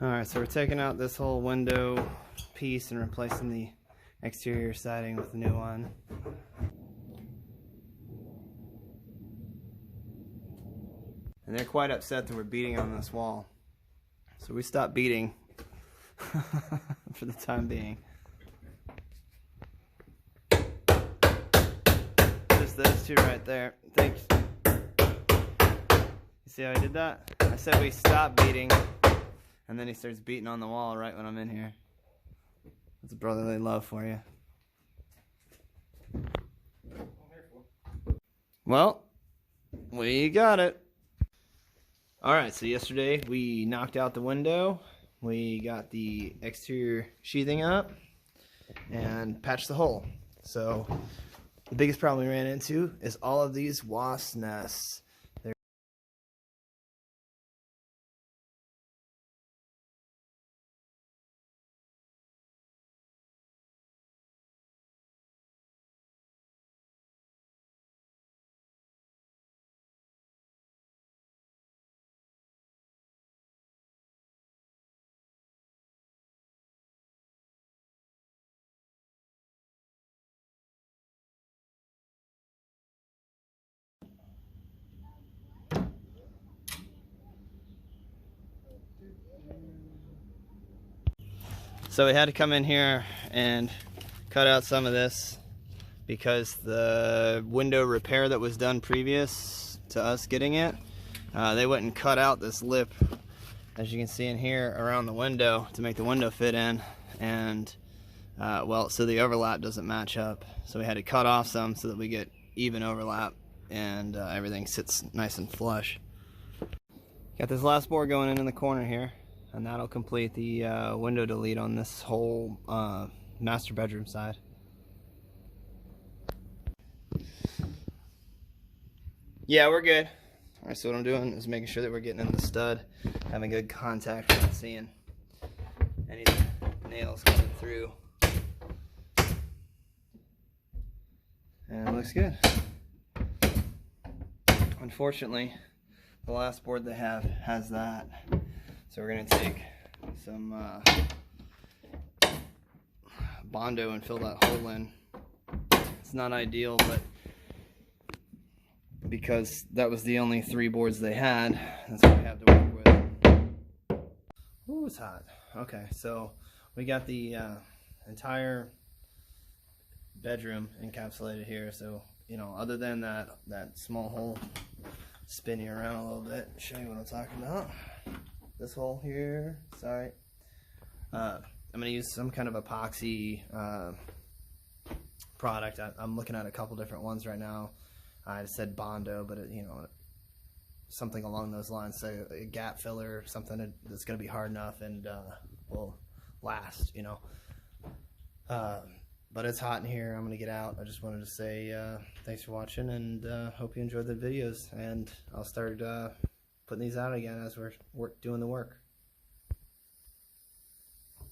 Alright, so we're taking out this whole window piece and replacing the exterior siding with the new one. And they're quite upset that we're beating on this wall. So we stopped beating for the time being. Just those two right there. Thanks. You see how I did that? I said we stopped beating, and then he starts beating on the wall right when I'm in here. That's brotherly love for you. Well, we got it. Alright, so yesterday we knocked out the window, we got the exterior sheathing up, and patched the hole. So the biggest problem we ran into is all of these wasp nests. So we had to come in here and cut out some of this because the window repair that was done previous to us getting it, they went and cut out this lip, as you can see in here, around the window to make the window fit in, and well, so the overlap doesn't match up. So we had to cut off some so that we get even overlap and everything sits nice and flush. Got this last board going in the corner here, and that'll complete the window delete on this whole master bedroom side. Yeah, we're good. Alright, so what I'm doing is making sure that we're getting in the stud, having good contact, not seeing any nails coming through. And it looks good. Unfortunately, the last board they have has that. So we're going to take some Bondo and fill that hole in. It's not ideal, but because that was the only 3 boards they had, that's what we have to work with. Ooh, it's hot. Okay, so we got the entire bedroom encapsulated here. So, you know, other than that small hole, spin you around a little bit, show you what I'm talking about. This hole here, sorry. I'm going to use some kind of epoxy product. I'm looking at a couple different ones right now. I said Bondo, but you know, something along those lines. So a gap filler, something that's going to be hard enough and will last, you know. But it's hot in here. I'm going to get out. I just wanted to say thanks for watching, and hope you enjoyed the videos. And I'll start putting these out again as we're doing the work.